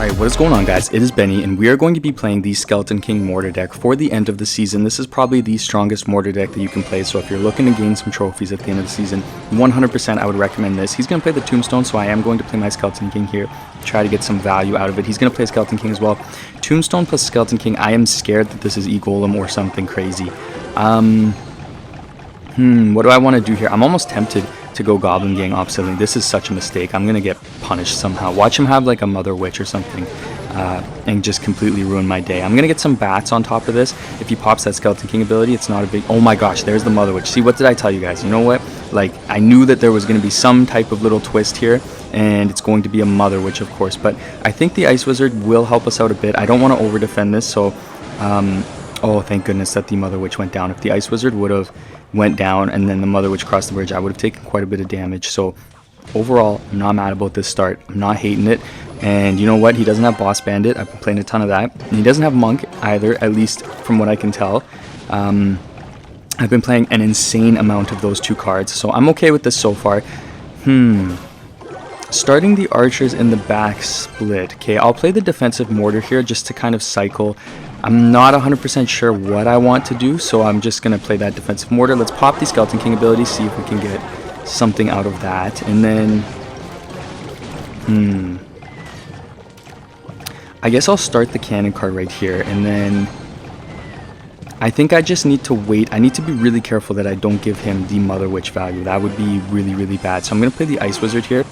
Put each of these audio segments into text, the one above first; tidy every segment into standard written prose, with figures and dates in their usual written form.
Alright, what is going on, guys? It is Benny, and we are going to be playing the Skeleton King Mortar deck for the end of the season. This is probably the strongest Mortar deck that you can play, so if you're looking to gain some trophies at the end of the season, 100% I would recommend this. He's going to play the Tombstone, so I am going to play my Skeleton King here, try to get some value out of it. He's going to play Skeleton King as well. Tombstone plus Skeleton King, I am scared that this is E-Golem or something crazy. What do I want to do here? I'm almost tempted to go Goblin Gang opposite lane. This is such a mistake. I'm gonna get punished somehow. Watch him have like a Mother Witch or something and just completely ruin my day. I'm gonna get some bats on top of this. If he pops that Skeleton King ability, it's not a big... Oh my gosh, there's the Mother Witch. See, what did I tell you guys? You know what? Like, I knew that there was gonna be some type of little twist here, and it's going to be a Mother Witch, of course, but I think the Ice Wizard will help us out a bit. I don't want to over defend this, so oh, thank goodness that the Mother Witch went down. If the Ice Wizard would have went down and then the Mother Witch crossed the bridge, I would have taken quite a bit of damage. So overall, I'm not mad about this start. I'm not hating it. And you know what? He doesn't have Boss Bandit. I've been playing a ton of that. And he doesn't have Monk either, at least from what I can tell. I've been playing an insane amount of those two cards, so I'm okay with this so far. Starting the archers in the back split. Okay, I'll play the defensive mortar here just to kind of cycle. I'm not 100% sure what I want to do, so I'm just going to play that defensive mortar. Let's pop the Skeleton King ability, see if we can get something out of that. And then, I guess I'll start the cannon card right here, and then I think I just need to wait. I need to be really careful that I don't give him the Mother Witch value. That would be really, really bad. So I'm going to play the Ice Wizard here.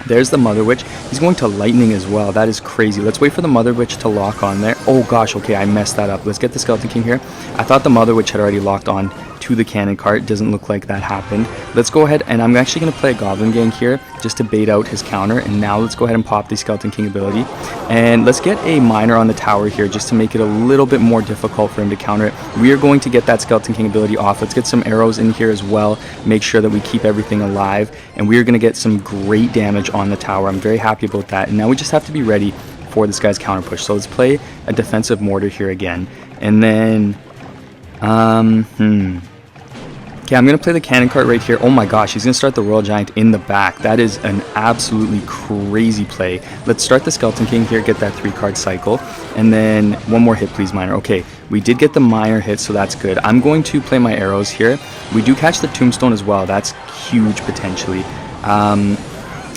There's the Mother Witch. He's going to Lightning as well. That is crazy. Let's wait for the Mother Witch to lock on there. Oh gosh, okay, I messed that up. Let's get the Skeleton King here. I thought the Mother Witch had already locked on to the cannon cart. Doesn't look like that happened. Let's go ahead, and I'm actually going to play a Goblin Gang here just to bait out his counter. And now let's go ahead and pop the Skeleton King ability. And let's get a Miner on the tower here just to make it a little bit more difficult for him to counter it. We are going to get that Skeleton King ability off. Let's get some arrows in here as well. Make sure that we keep everything alive. And we are going to get some great damage on the tower. I'm very happy about that. And now we just have to be ready for this guy's counter push. So let's play a defensive mortar here again. And then, okay, I'm going to play the cannon cart right here. Oh my gosh, he's going to start the Royale Giant in the back. That is an absolutely crazy play. Let's start the Skeleton King here, get that 3-card cycle. And then one more hit, please, Miner. Okay, we did get the Miner hit, so that's good. I'm going to play my arrows here. We do catch the Tombstone as well. That's huge potentially.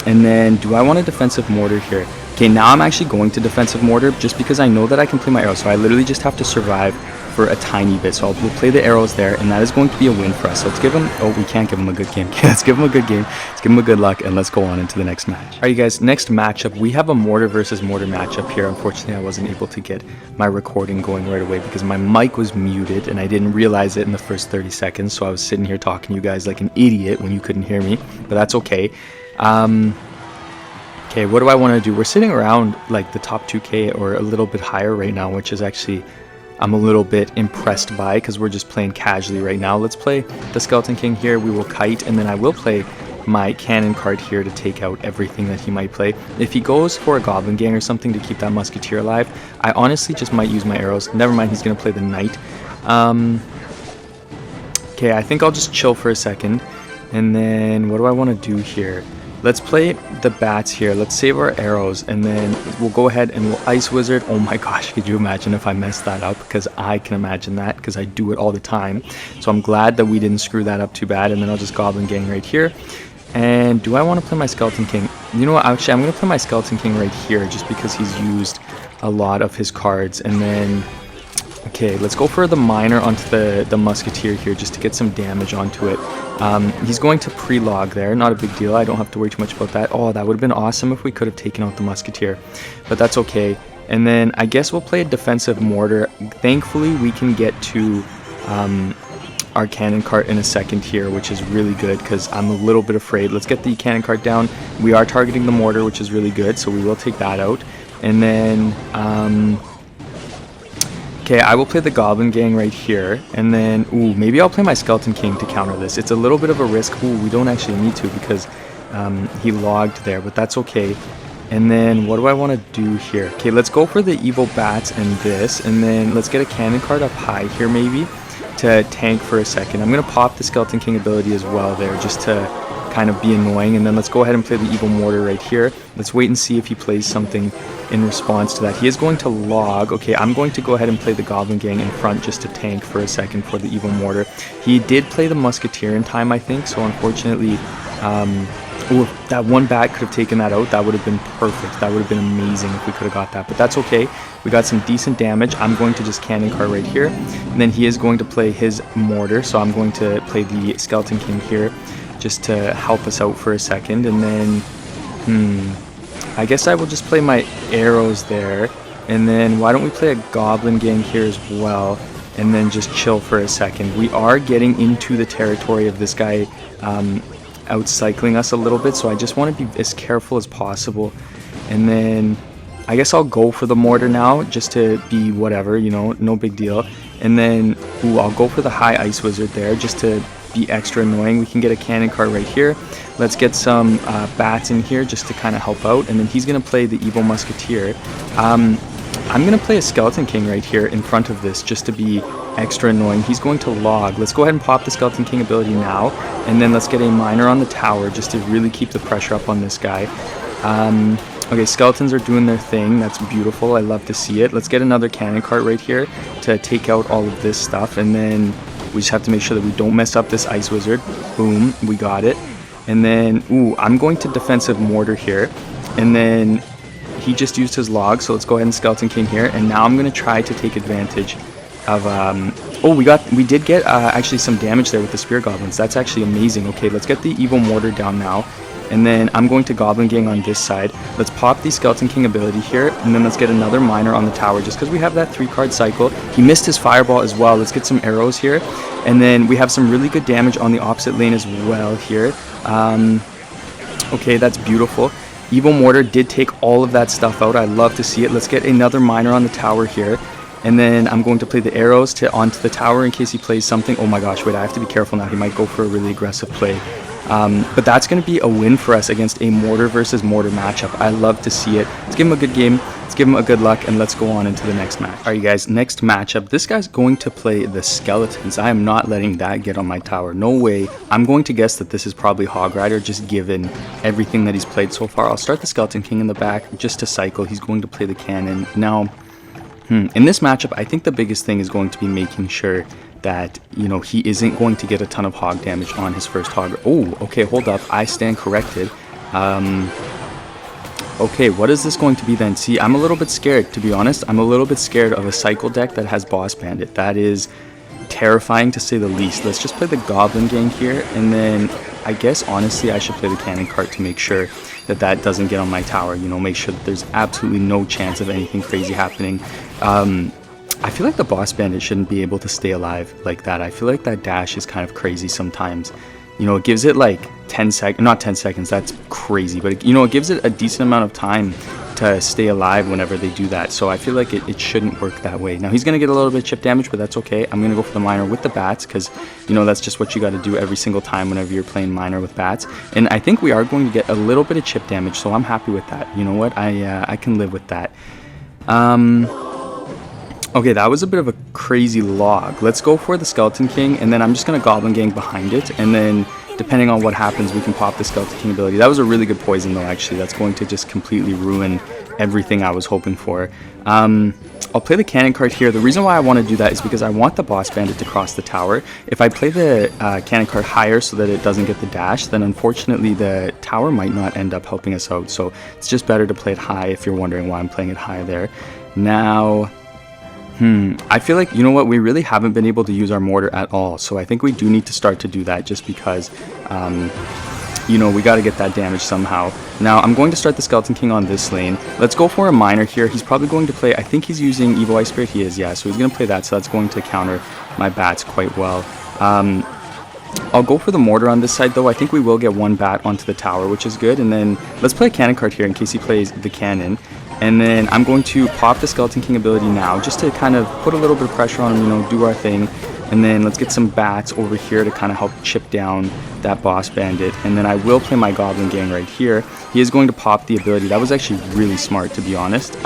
And then, do I want a defensive mortar here? Okay, now I'm actually going to defensive mortar just because I know that I can play my arrows. So I literally just have to survive for a tiny bit. So we'll play the arrows there, and that is going to be a win for us. So let's give him... Oh, we can't give him a good game. Okay, let's give him a good game. Let's give him a good luck, and let's go on into the next match. Alright, guys, next matchup. We have a Mortar versus Mortar matchup here. Unfortunately, I wasn't able to get my recording going right away because my mic was muted, and I didn't realize it in the first 30 seconds. So I was sitting here talking to you guys like an idiot when you couldn't hear me, but that's okay. Okay, what do I want to do? We're sitting around like the top 2k or a little bit higher right now, which is actually I'm a little bit impressed by because we're just playing casually right now. Let's play the Skeleton King here. We will kite, and then I will play my cannon card here to take out everything that he might play. If he goes for a Goblin Gang or something to keep that Musketeer alive, I honestly just might use my arrows. Never mind, he's going to play the Knight. Okay, I think I'll just chill for a second. And then what do I want to do here? Let's play the bats here. Let's save our arrows, and then we'll go ahead and we'll Ice Wizard. Oh my gosh, could you imagine if I messed that up? Because I can imagine that because I do it all the time. So I'm glad that we didn't screw that up too bad. And then I'll just Goblin Gang right here. And do I want to play my Skeleton King? You know what? Actually, I'm going to play my Skeleton King right here just because he's used a lot of his cards. And then... Okay, let's go for the Miner onto the Musketeer here just to get some damage onto it. He's going to pre-log there, not a big deal. I don't have to worry too much about that. Oh, that would have been awesome if we could have taken out the Musketeer, but that's okay. And then I guess we'll play a defensive mortar. Thankfully, we can get to our cannon cart in a second here, which is really good because I'm a little bit afraid. Let's get the cannon cart down. We are targeting the mortar, which is really good, so we will take that out. And then... okay, I will play the Goblin Gang right here, and then, ooh, maybe I'll play my Skeleton King to counter this. It's a little bit of a risk. Ooh, we don't actually need to because he logged there, but that's okay. And then, what do I want to do here? Okay, let's go for the Evil Bats and this, and then let's get a cannon card up high here maybe to tank for a second. I'm going to pop the Skeleton King ability as well there just to kind of be annoying. And then let's go ahead and play the Evil Mortar right here. Let's wait and see if he plays something in response to that. He is going to log. Okay, I'm going to go ahead and play the Goblin Gang in front just to tank for a second for the Evil Mortar. He did play the Musketeer in time, I think, so unfortunately, that one bat could have taken that out. That would have been perfect. That would have been amazing if we could have got that, but that's okay. We got some decent damage. I'm going to just cannon cart right here, and then he is going to play his Mortar, so I'm going to play the Skeleton King here just to help us out for a second, and then I guess I will just play my arrows there, and then why don't we play a Goblin Gang here as well, and then just chill for a second. We are getting into the territory of this guy outcycling us a little bit, so I just want to be as careful as possible. And then I guess I'll go for the Mortar now just to be whatever, you know, no big deal. And then I'll go for the high Ice Wizard there just to be extra annoying. We can get a cannon cart right here. Let's get some bats in here just to kind of help out, and then he's going to play the Evil Musketeer. I'm going to play a Skeleton King right here in front of this just to be extra annoying. He's going to log. Let's go ahead and pop the Skeleton King ability now, and then let's get a miner on the tower just to really keep the pressure up on this guy. Okay, skeletons are doing their thing. That's beautiful. I love to see it. Let's get another cannon cart right here to take out all of this stuff, and then we just have to make sure that we don't mess up this Ice Wizard. Boom, we got it. And then, I'm going to defensive Mortar here, and then he just used his log, so let's go ahead and Skeleton King here, and now I'm going to try to take advantage of, we did get actually some damage there with the Spear Goblins. That's actually amazing. Okay, let's get the Evil Mortar down now, and then I'm going to Goblin Gang on this side. Let's pop the Skeleton King ability here, and then let's get another miner on the tower just because we have that 3-card cycle. He missed his Fireball as well. Let's get some arrows here, and then we have some really good damage on the opposite lane as well here. Okay, that's beautiful. Evil Mortar did take all of that stuff out. I love to see it. Let's get another miner on the tower here. And then I'm going to play the arrows onto the tower in case he plays something. Oh my gosh, wait, I have to be careful now. He might go for a really aggressive play. But that's going to be a win for us against a Mortar versus Mortar matchup. I love to see it. Let's give him a good game. Let's give him a good luck, and let's go on into the next match. Alright guys, next matchup. This guy's going to play the Skeletons. I am not letting that get on my tower. No way. I'm going to guess that this is probably Hog Rider, just given everything that he's played so far. I'll start the Skeleton King in the back just to cycle. He's going to play the cannon. Now, in this matchup, I think the biggest thing is going to be making sure that, you know, he isn't going to get a ton of hog damage on his first hog. Oh, okay, hold up. I stand corrected. Okay, what is this going to be then? See, I'm a little bit scared, to be honest. I'm a little bit scared of a cycle deck that has Boss Bandit. That is terrifying to say the least. Let's just play the Goblin Gang here, and then I guess honestly I should play the cannon cart to make sure that that doesn't get on my tower. You know, make sure that there's absolutely no chance of anything crazy happening. I feel like the Boss Bandit shouldn't be able to stay alive like that. I feel like that dash is kind of crazy sometimes. You know, it gives it like 10 seconds, not 10 seconds, that's crazy, but it, you know, it gives it a decent amount of time to stay alive whenever they do that. So I feel like it shouldn't work that way. Now he's going to get a little bit of chip damage, but that's okay. I'm going to go for the miner with the bats because, you know, that's just what you got to do every single time whenever you're playing miner with bats. And I think we are going to get a little bit of chip damage, so I'm happy with that. You know what? I can live with that. Okay, that was a bit of a crazy log. Let's go for the Skeleton King, and then I'm just going to Goblin Gang behind it, and then depending on what happens, we can pop the Skeleton King ability. That was a really good poison, though, actually. That's going to just completely ruin everything I was hoping for. I'll play the cannon cart here. The reason why I want to do that is because I want the Boss Bandit to cross the tower. If I play the cannon cart higher so that it doesn't get the dash, then unfortunately the tower might not end up helping us out. So it's just better to play it high if you're wondering why I'm playing it high there. Now, I feel like, you know what, we really haven't been able to use our Mortar at all, so I think we do need to start to do that just because, you know, we got to get that damage somehow. Now, I'm going to start the Skeleton King on this lane. Let's go for a miner here. He's probably going to play, I think he's using Evil Eye Spirit. He is, yeah, so he's going to play that, so that's going to counter my bats quite well. I'll go for the Mortar on this side, though. I think we will get one bat onto the tower, which is good, and then let's play a cannon cart here in case he plays the cannon. And then I'm going to pop the Skeleton King ability now just to kind of put a little bit of pressure on him, you know, do our thing. And then let's get some bats over here to kind of help chip down that Boss Bandit. And then I will play my Goblin Gang right here. He is going to pop the ability. That was actually really smart, to be honest.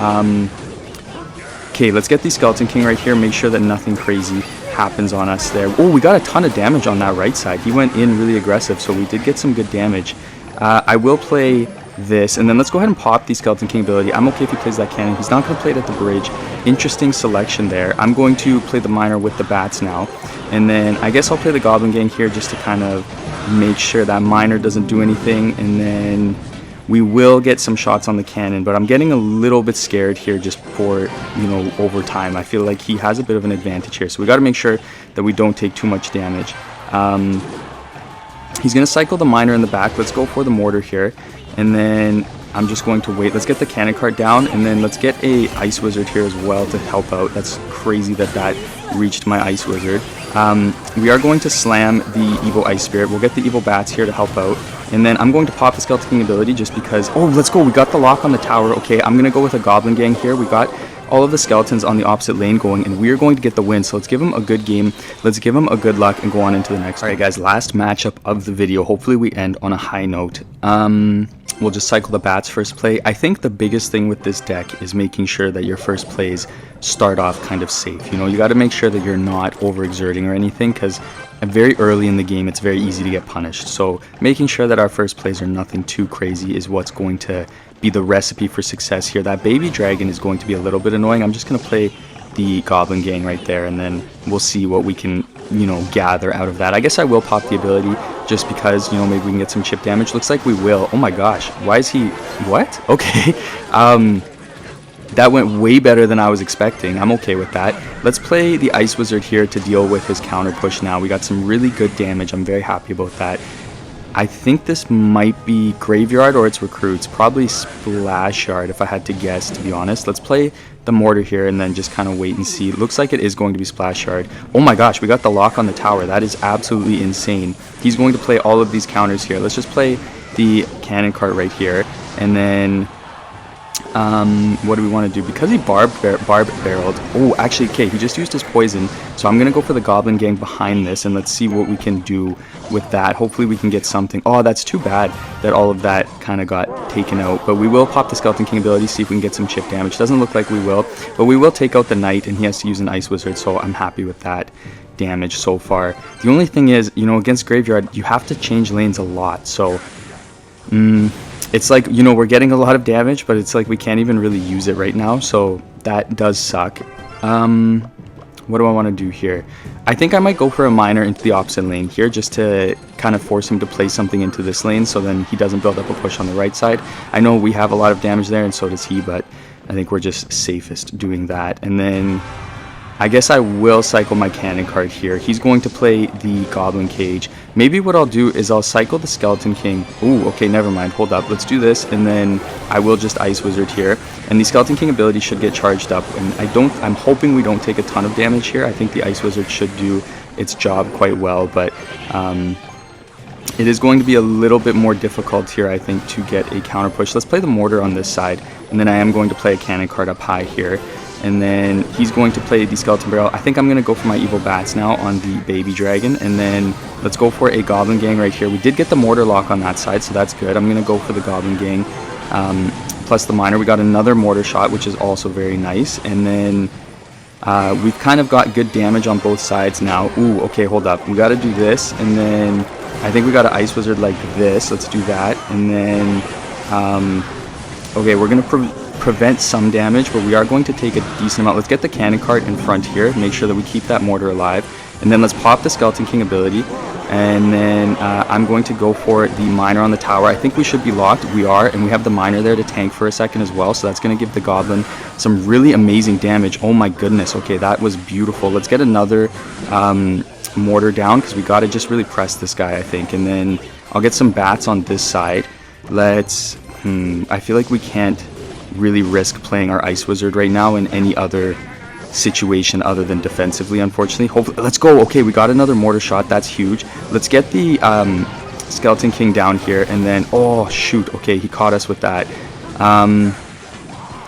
Okay, let's get the Skeleton King right here. Make sure that nothing crazy happens on us there. Oh, we got a ton of damage on that right side. He went in really aggressive, so we did get some good damage. I will play this, and then let's go ahead and pop the Skeleton King ability. I'm okay if he plays that cannon. He's not going to play it at the bridge. Interesting selection there. I'm going to play the miner with the bats now, and then I guess I'll play the Goblin Gang here just to kind of make sure that miner doesn't do anything, and then we will get some shots on the cannon, but I'm getting a little bit scared here just for, you know, over time. I feel like he has a bit of an advantage here, so we got to make sure that we don't take too much damage. He's going to cycle the miner in the back. Let's go for the mortar here, and then I'm just going to wait. Let's get the cannon cart down, and then let's get a ice wizard here as well to help out. That's crazy that that reached my ice wizard. We are going to slam the Evo Ice Spirit. We'll get the Evo Bats here to help out. And then I'm going to pop the Skeleton King ability just because... Oh, let's go. We got the lock on the tower. Okay, I'm going to go with a Goblin Gang here. We got all of the skeletons on the opposite lane going, and we are going to get the win. So let's give him a good game. Let's give him a good luck and go on into the next. All right, guys, last matchup of the video. Hopefully we end on a high note. We'll just cycle the bats first play. I think the biggest thing with this deck is making sure that your first plays start off kind of safe. You know, you got to make sure that you're not overexerting or anything, because very early in the game it's very easy to get punished. So making sure that our first plays are nothing too crazy is what's going to be the recipe for success here. That baby dragon is going to be a little bit annoying. I'm just going to play the Goblin Gang right there, and then we'll see what we can, you know, gather out of that. I guess I will pop the ability just because, you know, maybe we can get some chip damage. Looks like we will. Oh my gosh, why is he... What? Okay. That went way better than I was expecting. I'm okay with that. Let's play the Ice Wizard here to deal with his counter push now. We got some really good damage. I'm very happy about that. I think this might be Graveyard or it's Recruits. Probably Splashyard if I had to guess, to be honest. Let's play the Mortar here and then just kind of wait and see. It looks like it is going to be Splashyard. Oh my gosh, we got the lock on the tower. That is absolutely insane. He's going to play all of these counters here. Let's just play the cannon cart right here, and then what do we want to do? Because he barb barreled. Oh, actually, okay, he just used his poison, so I'm gonna go for the Goblin Gang behind this, and let's see what we can do with that. Hopefully we can get something. Oh, that's too bad that all of that kind of got taken out, but we will pop the Skeleton King ability, see if we can get some chip damage. Doesn't look like we will, but we will take out the Knight, and he has to use an Ice Wizard, so I'm happy with that damage so far. The only thing is, you know, against Graveyard you have to change lanes a lot, so it's like, you know, we're getting a lot of damage, but it's like we can't even really use it right now, so that does suck. What do I want to do here? I think I might go for a miner into the opposite lane here just to kind of force him to play something into this lane, so then he doesn't build up a push on the right side. I know we have a lot of damage there, and so does he, but I think we're just safest doing that. And then I guess I will cycle my cannon card here. He's going to play the Goblin Cage. Maybe what I'll do is I'll cycle the Skeleton King. Ooh, okay, never mind. Hold up. Let's do this, and then I will just Ice Wizard here. And the Skeleton King ability should get charged up. And I'm hoping we don't take a ton of damage here. I think the Ice Wizard should do its job quite well, but it is going to be a little bit more difficult here, I think, to get a counter push. Let's play the Mortar on this side, and then I am going to play a cannon card up high here. And then he's going to play the Skeleton Barrel. I think I'm going to go for my Evil Bats now on the Baby Dragon. And then let's go for a Goblin Gang right here. We did get the Mortar lock on that side, so that's good. I'm going to go for the Goblin Gang plus the Miner. We got another Mortar shot, which is also very nice. And then we've kind of got good damage on both sides now. Ooh, okay, hold up. We got to do this. And then I think we got an Ice Wizard like this. Let's do that. And then, okay, we're going to prevent some damage, but we are going to take a decent amount. Let's get the cannon cart in front here, make sure that we keep that Mortar alive, and then let's pop the Skeleton King ability, and then I'm going to go for the Miner on the tower. I think we should be locked. We are, and we have the Miner there to tank for a second as well, so that's going to give the Goblin some really amazing damage. Oh my goodness, okay, that was beautiful. Let's get another Mortar down, because we got to just really press this guy, I think, and then I'll get some bats on this side. Let's, I feel like we can't really risk playing our Ice Wizard right now in any other situation other than defensively, unfortunately. Hopefully, let's go. Okay, we got another Mortar shot. That's huge. Let's get the Skeleton King down here, and then, oh shoot, okay, he caught us with that.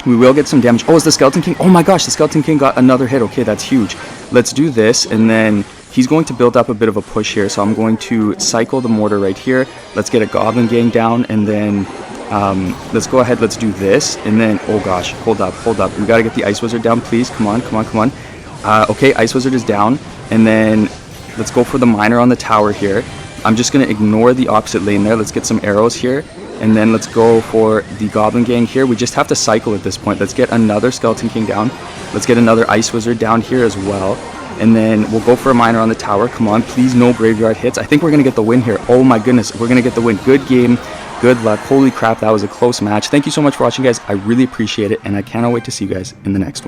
We will get some damage. Oh, it's the Skeleton King. Oh my gosh, the Skeleton King got another hit. Okay, that's huge. Let's do this, and then he's going to build up a bit of a push here, so I'm going to cycle the Mortar right here. Let's get a Goblin Gang down, and then let's go ahead, let's do this, and then, oh gosh, hold up, we gotta get the Ice Wizard down, please, come on. Okay, Ice Wizard is down. And then let's go for the miner on the tower here. I'm just going to ignore the opposite lane there. Let's get some arrows here. And then let's go for the Goblin gang here. We just have to cycle at this point. Let's get another Skeleton King down. Let's get another Ice Wizard down here as well. And then we'll go for a miner on the tower. Come on, please no graveyard hits. I think we're going to get the win here. Oh my goodness, we're going to get the win. Good game. Good luck. Holy crap, that was a close match. Thank you so much for watching, guys. I really appreciate it. And I cannot wait to see you guys in the next one.